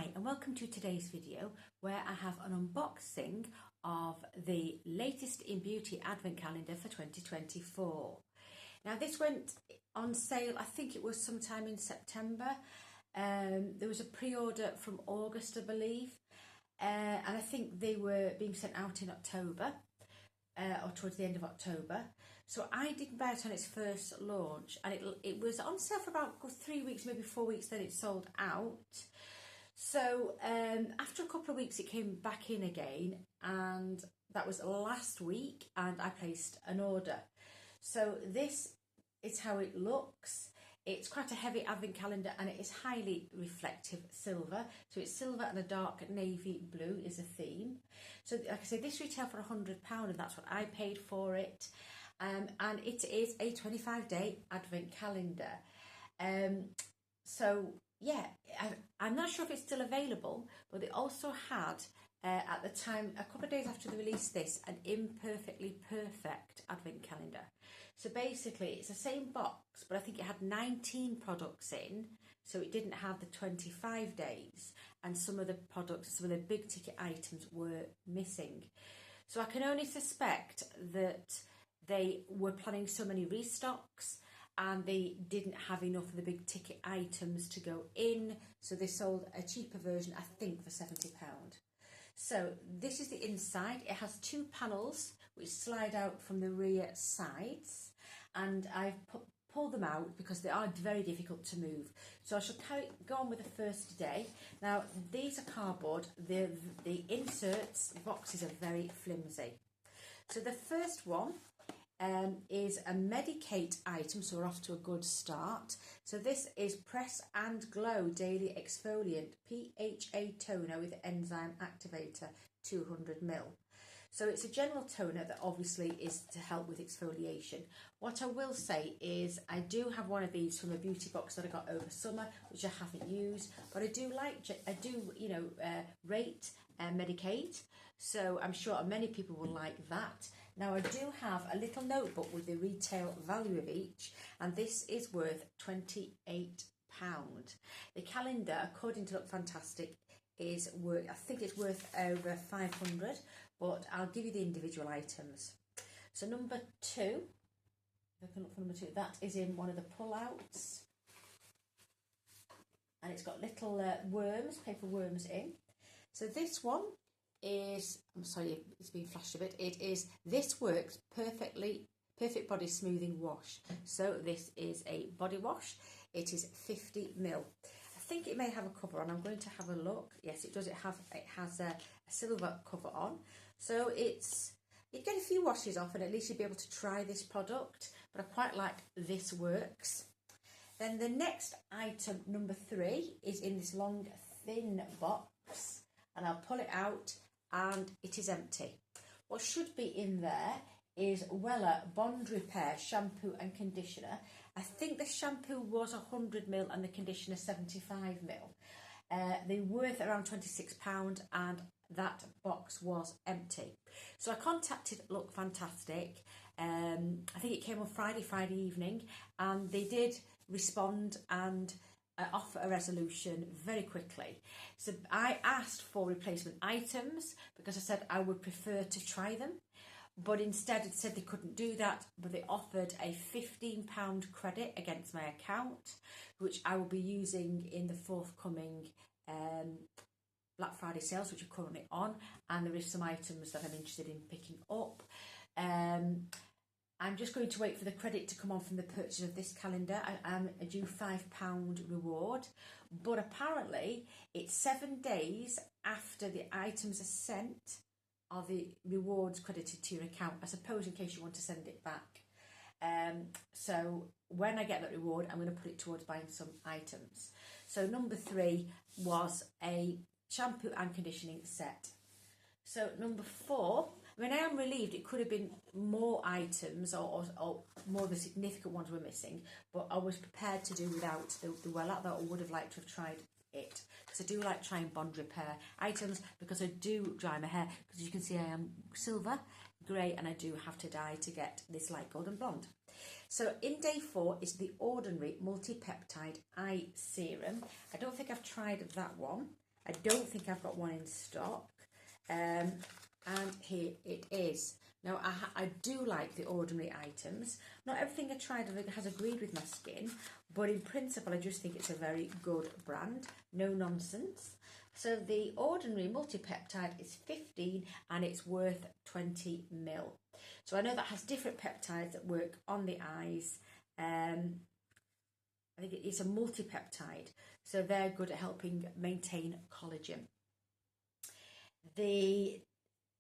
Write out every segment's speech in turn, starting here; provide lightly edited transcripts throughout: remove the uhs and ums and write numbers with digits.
Hi and welcome to today's video where I have an unboxing of the latest in beauty advent calendar for 2024. Now this went on sale, I think it was sometime in September. There was a pre-order from August I believe, and I think they were being sent out in October or towards the end of October. So I didn't buy it on its first launch, and it was on sale for about 3 weeks, maybe 4 weeks, then it sold out. So after a couple of weeks it came back in again, and that was last week, and I placed an order. So this is how it looks. It's quite a heavy advent calendar and it is highly reflective silver. So it's silver and a dark navy blue is a theme. So like I say, this retailed for £100 and that's what I paid for it. And it is a 25-day advent calendar. So yeah, I'm not sure if it's still available, but they also had at the time, a couple of days after they released this, an Imperfectly Perfect advent calendar. So basically it's the same box, but I think it had 19 products in, so it didn't have the 25 days, and some of the products, some of the big ticket items were missing. So I can only suspect that they were planning so many restocks and they didn't have enough of the big ticket items to go in, so they sold a cheaper version, I think for £70. So this is the inside. It has two panels which slide out from the rear sides, and I've pulled them out because they are very difficult to move. So I shall go on with the first day. Now these are cardboard. The inserts, the boxes are very flimsy. So the first one is a Medicate item, so we're off to a good start. So this is Press and Glow Daily Exfoliant PHA Toner with Enzyme Activator 200ml. So it's a general toner that obviously is to help with exfoliation. What I will say is I do have one of these from a beauty box that I got over summer, which I haven't used, but I do rate Medicate, so I'm sure many people will like that. Now I do have a little notebook with the retail value of each, and this is worth £28. The calendar, according to LookFantastic, is worth, I think it's worth over 500, but I'll give you the individual items. So number two, if I can look for number two, that is in one of the pull-outs, and it's got little worms, paper worms in. So this one is, I'm sorry, it's being flashed a bit. It is This Works Perfect Body Smoothing Wash. So this is a body wash. It is 50ml. I think it may have a cover on. I'm going to have a look. Yes, it does. It has a silver cover on. So you get a few washes off, and at least you'll be able to try this product. But I quite like This Works. Then the next item, number 3, is in this long, thin box, and I'll pull it out, and it is empty. What should be in there is Wella Bond Repair shampoo and conditioner. I think the shampoo was 100ml and the conditioner 75ml. They were worth around £26, and that box was empty. So I contacted LookFantastic. I think it came on Friday evening, and they did respond and offer a resolution very quickly. So I asked for replacement items because I said I would prefer to try them, but instead it said they couldn't do that, but they offered a £15 credit against my account, which I will be using in the forthcoming Black Friday sales, which are currently on, and there is some items that I'm interested in picking up. I'm just going to wait for the credit to come on from the purchase of this calendar. I am due £5 reward, but apparently it's 7 days after the items are sent are the rewards credited to your account, I suppose, in case you want to send it back. So when I get that reward, I'm going to put it towards buying some items. So number 3 was a shampoo and conditioning set. So number 4, I mean, I am relieved. It could have been more items or more of the significant ones were missing, but I was prepared to do without the Wella, though I would have liked to have tried it, because I do like trying bond repair items, because I do dye my hair, because you can see I am silver, grey, and I do have to dye to get this light golden blonde. So in day 4 is the Ordinary Multi-Peptide Eye Serum. I don't think I've tried that one. I don't think I've got one in stock. And here it is. Now, I do like the Ordinary items. Not everything I tried has agreed with my skin, but in principle, I just think it's a very good brand. No nonsense. So the Ordinary multi-peptide is 15 and it's worth 20ml. So I know that has different peptides that work on the eyes. I think it's a multi-peptide, so they're good at helping maintain collagen.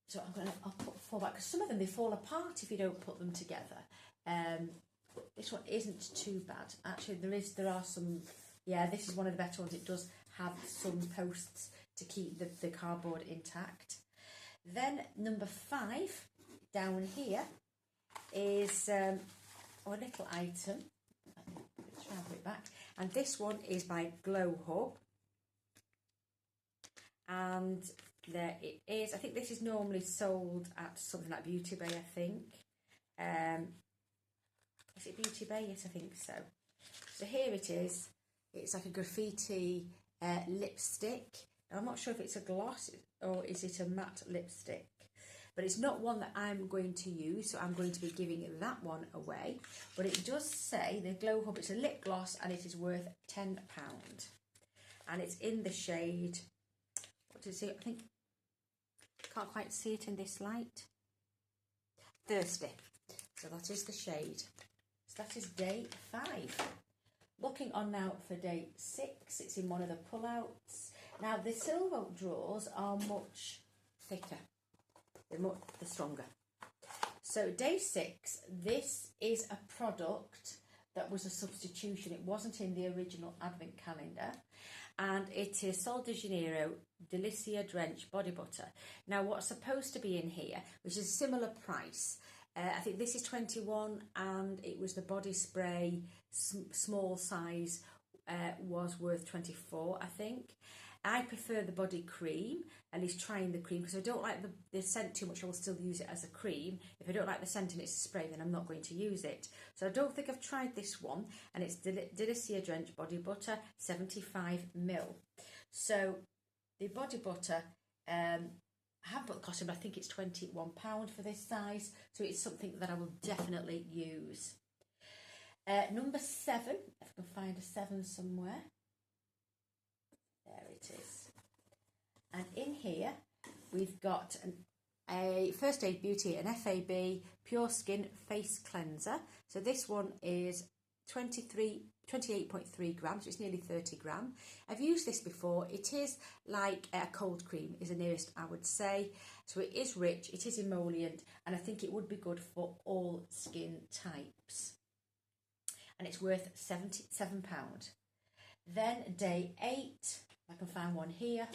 So I'll put 4 back, because some of them, they fall apart if you don't put them together. This one isn't too bad. Actually, there are some, yeah, this is one of the better ones. It does have some posts to keep the cardboard intact. Then number 5 down here is a little item. Let's try and put it back. And this one is by Glow Hub. And there it is. I think this is normally sold at something like Beauty Bay, I think. Is it Beauty Bay? Yes, I think so. So here it is. It's like a graffiti lipstick. Now, I'm not sure if it's a gloss or is it a matte lipstick. But it's not one that I'm going to use, so I'm going to be giving that one away. But it does say, the Glow Hub, it's a lip gloss and it is worth £10. And it's in the shade, what does it say? I think, can't quite see it in this light. Thirsty. So that is the shade. So that is day 5. Looking on now for day 6, it's in one of the pullouts. Now the silver drawers are much thicker. They're stronger. So day 6, this is a product that was a substitution. It wasn't in the original advent calendar. And it is Sol de Janeiro Delicia Drench Body Butter. Now what's supposed to be in here, which is a similar price, I think this is 21 and it was the body spray, small size, was worth 24, I think. I prefer the body cream, at least trying the cream, because I don't like the scent too much. I will still use it as a cream. If I don't like the scent and it's a spray, then I'm not going to use it. So I don't think I've tried this one, and it's Delicia Drench Body Butter, 75ml. So the body butter, I haven't put the cost in, but I think it's £21 for this size, so it's something that I will definitely use. Number 7, if I can find a 7 somewhere. There it is. And in here, we've got a First Aid Beauty, an FAB Pure Skin Face Cleanser. So this one is 28.3 grams, it's nearly 30 gram. I've used this before. It is like a cold cream is the nearest I would say. So it is rich, it is emollient, and I think it would be good for all skin types. And it's worth £77. Then day 8, I can find one here.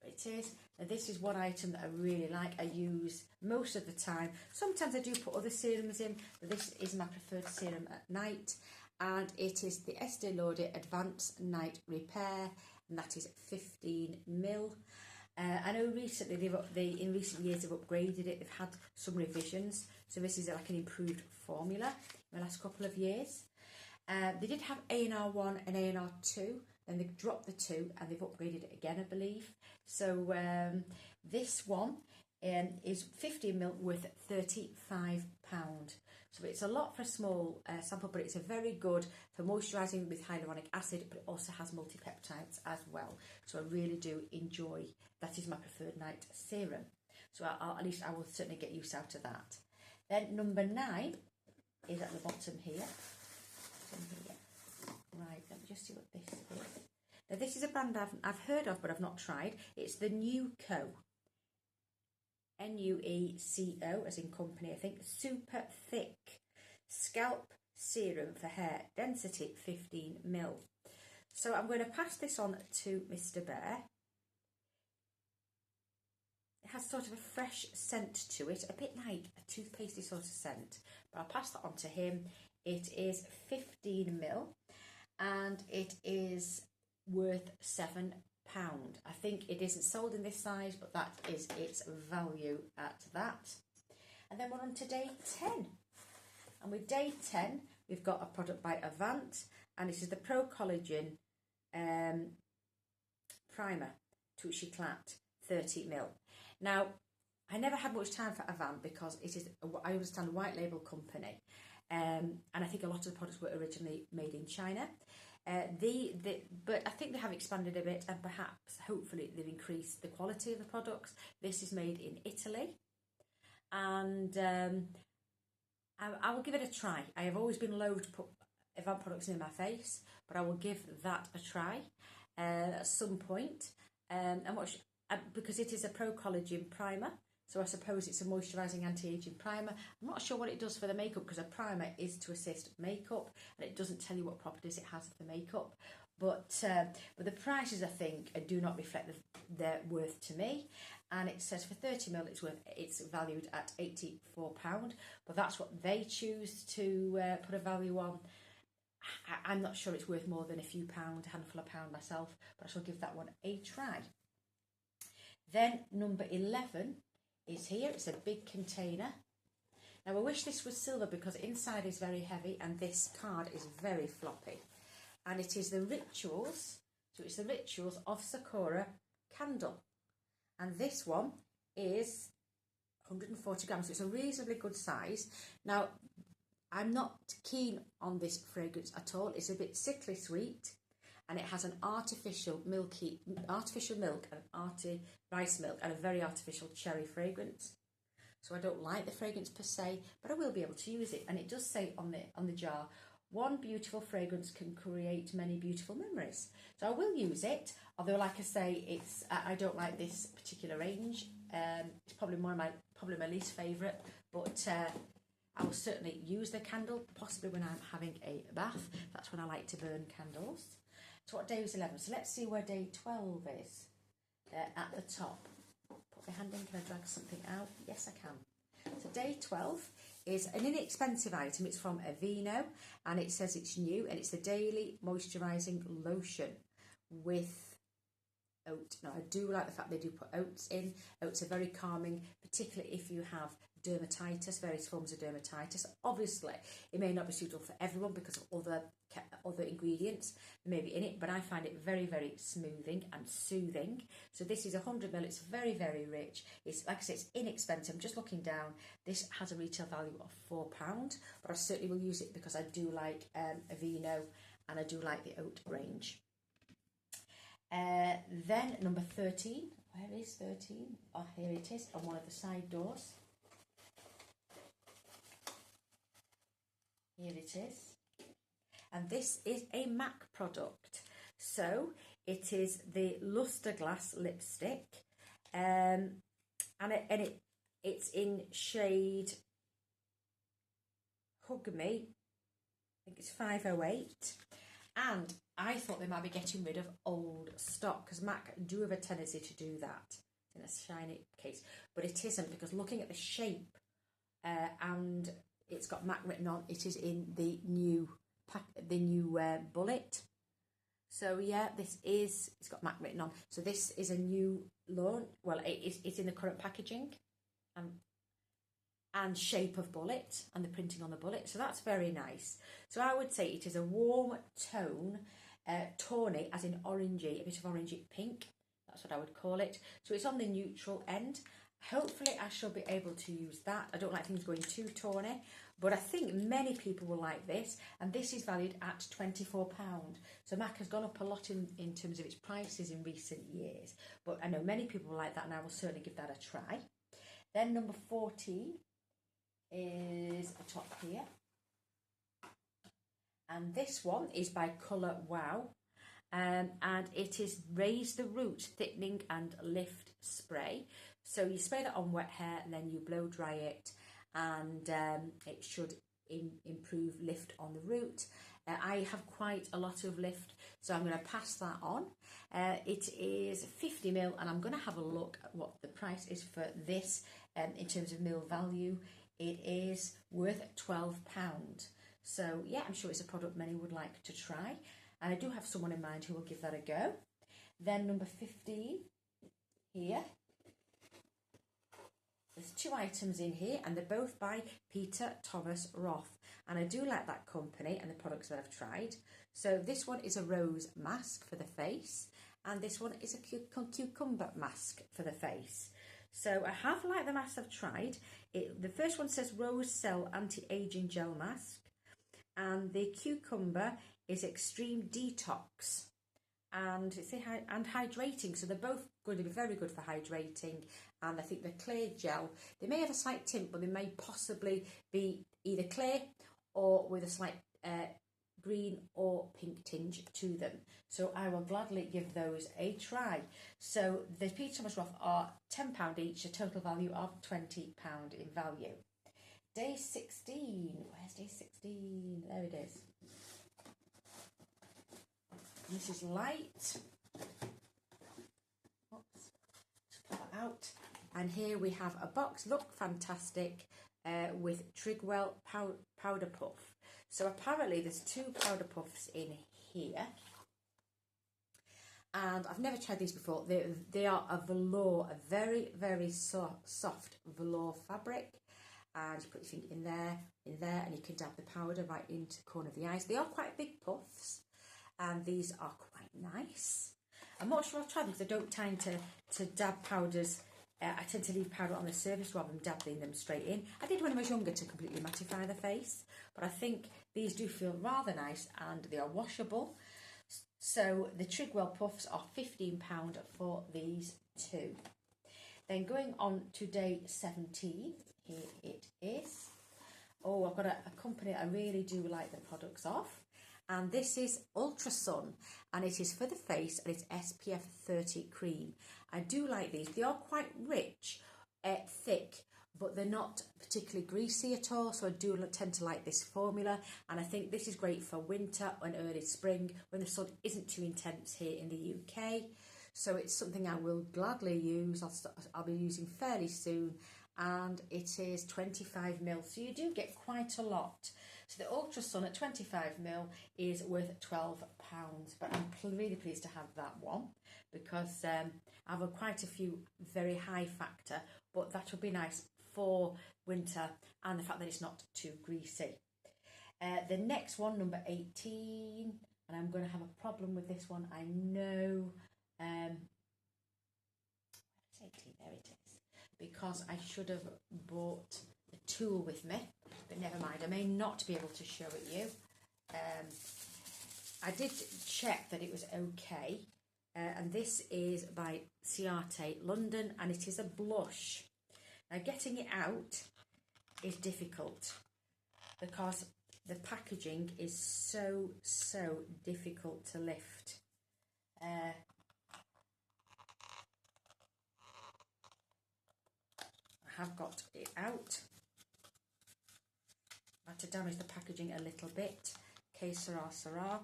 It is. Now this is one item that I really like. I use most of the time. Sometimes I do put other serums in, but this is my preferred serum at night. And it is the Estee Lauder Advanced Night Repair, and that is 15ml. I know recently in recent years they've upgraded it. They've had some revisions, so this is like an improved formula in the last couple of years. They did have ANR1 and ANR2, then they dropped the 2 and they've upgraded it again, I believe. So this one is 15ml worth £35. So it's a lot for a small sample, but it's a very good for moisturising with hyaluronic acid, but it also has multi-peptides as well. So I really do enjoy, that is my preferred night serum. So at least I will certainly get use out of that. Then number 9 is at the bottom here. Right, let me just see what this is. Now this is a brand I've heard of, but I've not tried. It's the Nueco. Nueco, as in company, I think. Super thick scalp serum for hair, density 15ml. So I'm going to pass this on to Mr. Bear. It has sort of a fresh scent to it, a bit like a toothpastey sort of scent, but I'll pass that on to him. It is 15ml and it is worth £7. I think it isn't sold in this size, but that is its value at that. And then we're on to day 10. And with day 10, we've got a product by Advent, and this is the Pro Collagen primer, Touche Eclat, 30ml. Now, I never had much time for Advent because it is, I understand, a white label company, and I think a lot of the products were originally made in China. But I think they have expanded a bit, and perhaps, hopefully, they've increased the quality of the products. This is made in Italy, and I will give it a try. I have always been loath to put Advent products in my face, but I will give that a try at some point. Because it is a Pro Collagen primer, so I suppose it's a moisturising anti-aging primer. I'm not sure what it does for the makeup, because a primer is to assist makeup, and it doesn't tell you what properties it has for the makeup. But the prices, I think, do not reflect their worth to me. And it says for 30ml, it's valued at £84, but that's what they choose to put a value on. I'm not sure it's worth more than a few pound, a handful of pound myself, but I shall give that one a try. Then number 11 is here. It's a big container. Now, I wish this was silver because inside is very heavy and this card is very floppy. And it is the Rituals, so it's the Rituals of Sakura candle. And this one is 140 grams, so it's a reasonably good size. Now, I'm not keen on this fragrance at all. It's a bit sickly sweet, and it has an artificial milk and rice milk and a very artificial cherry fragrance. So I don't like the fragrance per se, but I will be able to use it. And it does say on the jar, one beautiful fragrance can create many beautiful memories. So I will use it, although, like I say, I don't like this particular range. It's probably my least favourite, but I will certainly use the candle, possibly when I'm having a bath. That's when I like to burn candles. So what day was 11? So let's see where day 12 is. At the top. Put my hand in, can I drag something out? Yes, I can. So day 12 is an inexpensive item. It's from Aveeno, and it says it's new, and it's the Daily Moisturising Lotion with oat. Now, I do like the fact they do put oats in. Oats are very calming, particularly if you have dermatitis, various forms of dermatitis. Obviously, it may not be suitable for everyone because of other ingredients that may be in it, but I find it very, very smoothing and soothing. So this is 100ml. It's very, very rich. It's, like I say, it's inexpensive. I'm just looking down. This has a retail value of £4, but I certainly will use it because I do like Aveeno, and I do like the oat range. Then number 13. Where is 13? Oh, here it is on one of the side doors. Here it is. And this is a MAC product. So it is the Luster Glass lipstick. It's in shade Hug Me. I think it's 508. And I thought they might be getting rid of old stock, because MAC do have a tendency to do that in a shiny case. But it isn't, because looking at the shape and it's got MAC written on, it is in the new bullet. So yeah, it's got MAC written on. So this is a new launch. Well, it's in the current packaging and shape of bullet, and the printing on the bullet. So that's very nice. So I would say it is a warm tone, tawny, as in orangey, a bit of orangey pink. That's what I would call it. So it's on the neutral end. Hopefully I shall be able to use that. I don't like things going too tawny, but I think many people will like this, and this is valued at £24. So MAC has gone up a lot in terms of its prices in recent years, but I know many people will like that, and I will certainly give that a try. Then number 14 is a top here, and this one is by Colour Wow, and it is Raise the Root Thickening and Lift Spray. So you spray that on wet hair, and then you blow dry it, and it should improve lift on the root. I have quite a lot of lift, so I'm going to pass that on. It is 50ml, and I'm going to have a look at what the price is for this in terms of mil value. It is worth £12. So yeah, I'm sure it's a product many would like to try, and I do have someone in mind who will give that a go. Then number 15 here There's 2 items in here, and they're both by Peter Thomas Roth. And I do like that company and the products that I've tried. So this one is a rose mask for the face, and this one is a cucumber mask for the face. So I have liked the masks I've tried. The first one says Rose Cell Anti-Aging Gel Mask, and the cucumber is Extreme Detox. And it's and hydrating, so they're both going to be very good for hydrating. And I think the clear gel, they may have a slight tint, but they may possibly be either clear or with a slight green or pink tinge to them. So I will gladly give those a try. So the Peter Thomas Roth are £10 each, a total value of £20 in value. Day 16, where's day 16? There it is. This is light. Oops, just pull that out. And here we have a box, LookFantastic, with Trigwell powder puff. So apparently there's 2 powder puffs in here. And I've never tried these before. They are a velour, a very, very soft velour fabric. And you put your finger in there, and you can dab the powder right into the corner of the eyes. They are quite big puffs. And these are quite nice. I'm not sure I'll try them because I don't tend to dab powders. I tend to leave powder on the surface rather than dabbing them straight in. I did when I was younger to completely mattify the face, but I think these do feel rather nice and they are washable. So the Trigwell puffs are £15 for these 2. Then going on to day 17, here it is. Oh, I've got a company I really do like the products of. And this is Ultra Sun, and it is for the face, and it's SPF 30 cream. I do like these. They are quite rich, thick, but they're not particularly greasy at all. So I do tend to like this formula, and I think this is great for winter and early spring when the sun isn't too intense here in the UK. So it's something I will gladly use. I'll be using fairly soon, and it is 25ml, so you do get quite a lot. So the Ultra Sun at 25ml is worth £12, but I'm really pleased to have that one because I have quite a few very high factor, but that would be nice for winter and the fact that it's not too greasy. The next one, number 18, and I'm going to have a problem with this one, I know. Where's 18? There it is. Because I should have brought the tool with me, but never mind, I may not be able to show it you. I did check that it was okay, and this is by Ciate London, and it is a blush. Now getting it out is difficult because the packaging is so difficult to lift. I have got it out. I had to damage the packaging a little bit. Que sera.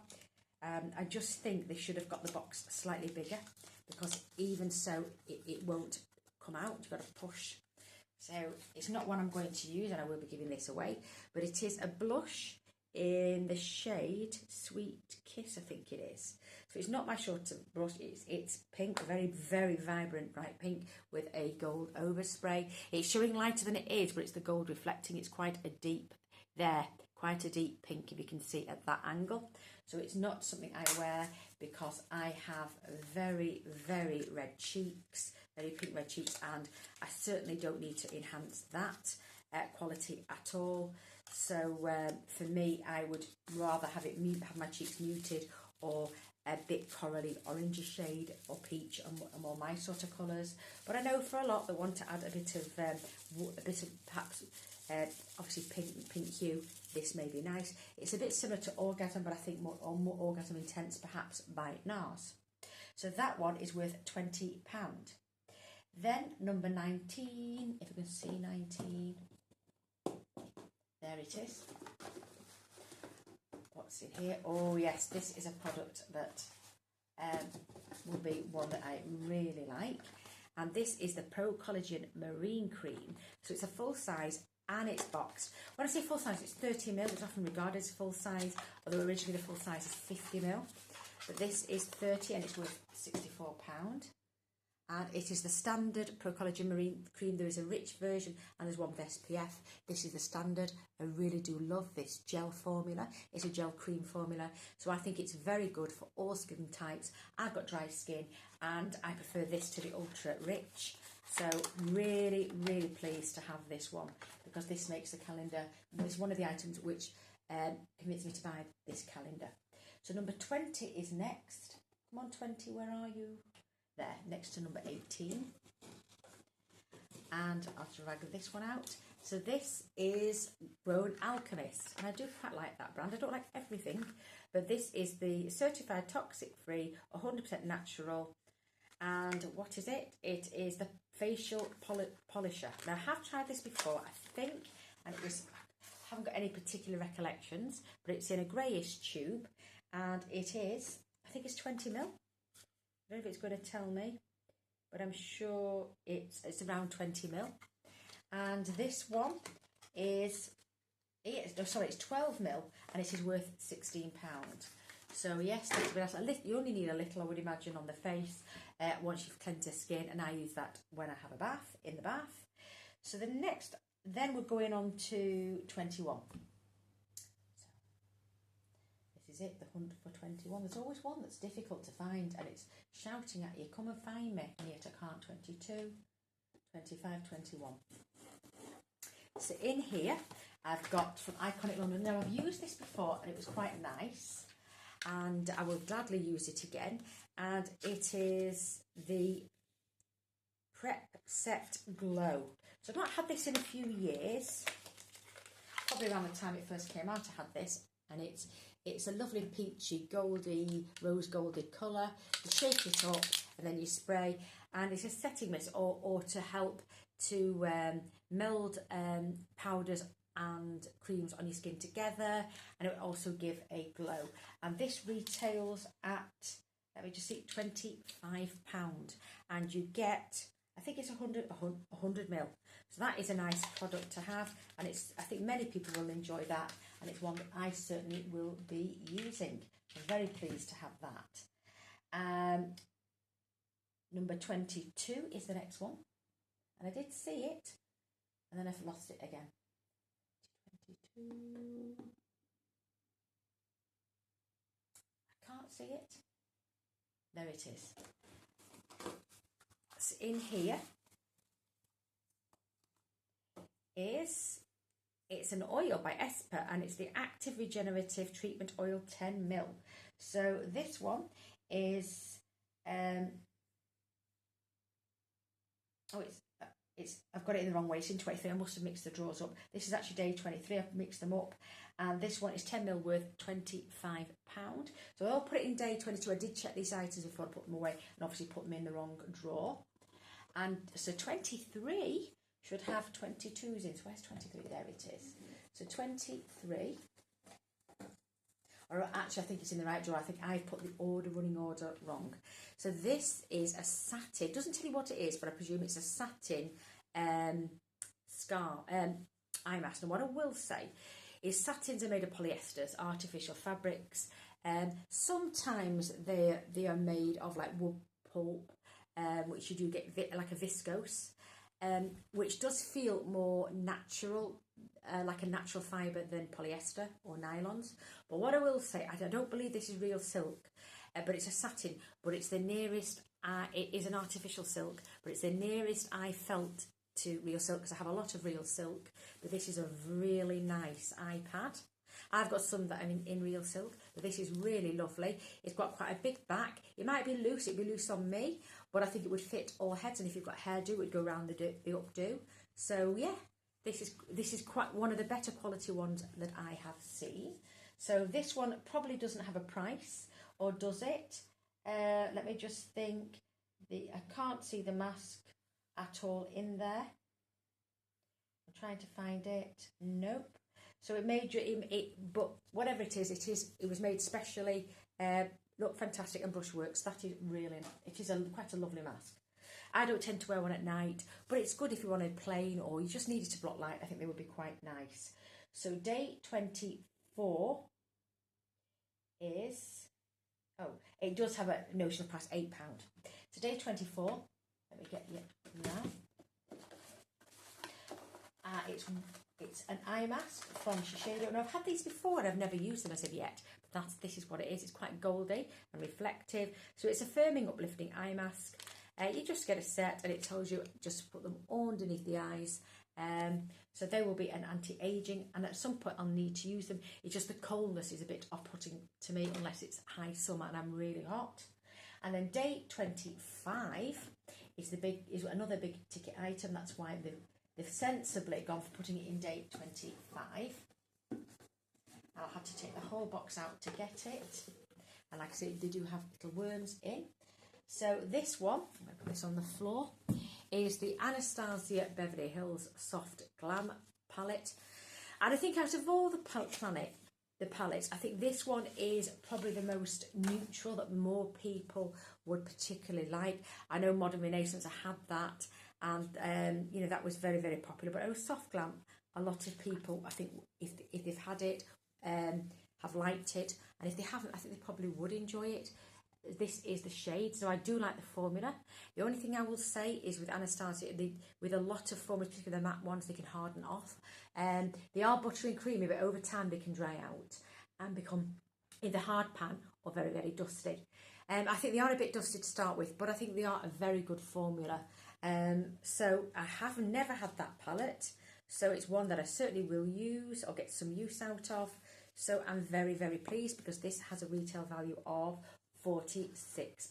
I just think they should have got the box slightly bigger because even so it won't come out. You've got to push. So it's not one I'm going to use, and I will be giving this away, but it is a blush in the shade Sweet Kiss, I think it is. So it's not my short blush, it's pink, very vibrant bright pink with a gold overspray. It's showing lighter than it is, but it's the gold reflecting. It's quite a deep pink, if you can see at that angle. So it's not something I wear because I have very red cheeks, very pink red cheeks, and I certainly don't need to enhance that quality at all. So for me, I would rather have my cheeks muted or a bit corally orangey shade or peach and more my sort of colours. But I know for a lot that want to add a bit of perhaps obviously pink hue, this may be nice. It's a bit similar to Orgasm, but I think more Orgasm Intense perhaps by NARS. So that one is worth £20. Then number 19, if you can see 19, there it is. What's in here? Oh yes, this is a product that will be one that I really like, and this is the Pro Collagen Marine Cream. So it's a full size and it's boxed. When I say full size, it's 30ml. It's often regarded as full size, although originally the full size is 50ml. But this is 30 and it's worth £64. And it is the standard Pro Collagen Marine Cream. There is a rich version and there's one with SPF. This is the standard. I really do love this gel formula. It's a gel cream formula. So I think it's very good for all skin types. I've got dry skin and I prefer this to the Ultra Rich. So really, really pleased to have this one because this makes the calendar. It's one of the items which convinced me to buy this calendar. So number 20 is next. Come on 20, where are you? There, next to number 18. And I'll drag this one out. So this is Grown Alchemist. And I do quite like that brand. I don't like everything. But this is the certified toxic-free, 100% natural. And what is it? It is the facial polisher. Now, I have tried this before, I think. And it was, I haven't got any particular recollections. But it's in a greyish tube. And it is, I think it's 20 ml. I don't know if it's going to tell me, but I'm sure it's around 20 ml. And this one is, it's 12 ml, and it is worth £16. So yes, you only need a little, I would imagine, on the face once you've cleansed your skin, and I use that when I have a bath, in the bath. So the next, then we're going on to 21. Is it the hunt for 21? There's always one that's difficult to find and it's shouting at you, come and find me, and yet I can't. 22, 25, 21. So in here I've got from Iconic London. Now I've used this before and it was quite nice and I will gladly use it again, and it is the Prep Set Glow. So I've not had this in a few years, probably around the time it first came out I had this, and it's a lovely peachy, goldy, rose golded colour. You shake it up and then you spray, and it's a setting mist or to help to meld powders and creams on your skin together, and it will also give a glow. And this retails at, let me just see, £25, and you get, I think it's 100 ml. So that is a nice product to have, and I think many people will enjoy that, and it's one that I certainly will be using. I'm very pleased to have that. Number 22 is the next one, and I did see it, and then I've lost it again. 22. I can't see it. There it is. So in here it's an oil by Esper, and it's the Active Regenerative Treatment Oil 10 ml. So this one is I've got it in the wrong way. It's in 23. I must have mixed the drawers up. This is actually day 23. I've mixed them up, and this one is 10 ml worth £25. So I'll put it in day 22. I did check these items before I put them away, and obviously put them in the wrong drawer. And so 23 should have 22s in. So where's 23? There it is. So 23. Or actually, I think it's in the right drawer. I think I've put the running order wrong. So this is a satin. It doesn't tell you what it is, but I presume it's a satin eye mask. And what I will say is satins are made of polyesters, artificial fabrics. Sometimes they are made of like wood pulp, which you do get like a viscose, which does feel more natural, like a natural fibre than polyester or nylons. But what I will say, I don't believe this is real silk, but it's a satin, but it's the nearest, it is an artificial silk, but it's the nearest I felt to real silk, because I have a lot of real silk, but this is a really nice iPad. I've got some that are in real silk, but this is really lovely. It's got quite a big back. It might be loose, it'd be loose on me, but I think it would fit all heads, and if you've got hairdo, it would go around the updo. So yeah, this is quite one of the better quality ones that I have seen. So this one probably doesn't have a price, or does it? Let me just think. I can't see the mask at all in there. I'm trying to find it. Nope. So it made but whatever it was made specially. LookFantastic and Brushworks. That is really, it is quite a lovely mask. I don't tend to wear one at night, but it's good if you want a plain, or you just need it to block light. I think they would be quite nice. So day 24 is, it does have a notional price, £8. So day 24 Let me get you now. It's an eye mask from Shiseido, and I've had these before and I've never used them as of yet. But this is what it is. It's quite goldy and reflective. So it's a firming, uplifting eye mask. You just get a set, and it tells you just put them underneath the eyes. So they will be an anti-aging, and at some point I'll need to use them. It's just the coldness is a bit off-putting to me unless it's high summer and I'm really hot. And then day 25 is another big ticket item. That's why they've sensibly gone for putting it in day 25. I'll have to take the whole box out to get it. And like I said, they do have little worms in. So this one, I'm going to put this on the floor, is the Anastasia Beverly Hills Soft Glam Palette. And I think out of all the palettes, I think this one is probably the most neutral, that more people would particularly like. I know Modern Renaissance, I had that, and you know, that was very, very popular. But it was Soft Glam, a lot of people, I think, if they've had it, have liked it, and if they haven't, I think they probably would enjoy it. This is the shade, so I do like the formula. The only thing I will say is with Anastasia, with a lot of formulas, particularly the matte ones, they can harden off. They are buttery and creamy, but over time they can dry out and become either hard pan or very, very dusty. I think they are a bit dusty to start with, but I think they are a very good formula. So I have never had that palette, so it's one that I certainly will use or get some use out of. So I'm very, very pleased, because this has a retail value of £46.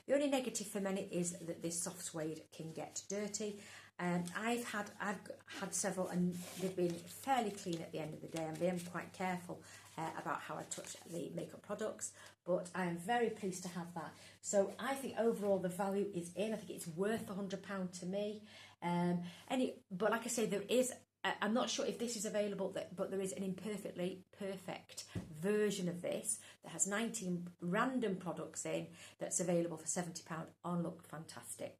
The only negative for many is that this soft suede can get dirty. I've had several, and they've been fairly clean at the end of the day. I'm being quite careful about how I touch the makeup products, but I am very pleased to have that. So I think overall the value is in. I think it's worth £100 to me. But like I say, there is. I'm not sure if this is available, but there is an Imperfectly Perfect version of this that has 19 random products in, that's available for £70 on LookFantastic.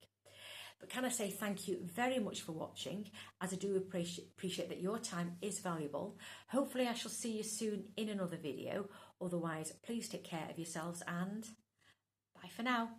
But can I say thank you very much for watching, as I do appreciate that your time is valuable. Hopefully I shall see you soon in another video. Otherwise, please take care of yourselves, and bye for now.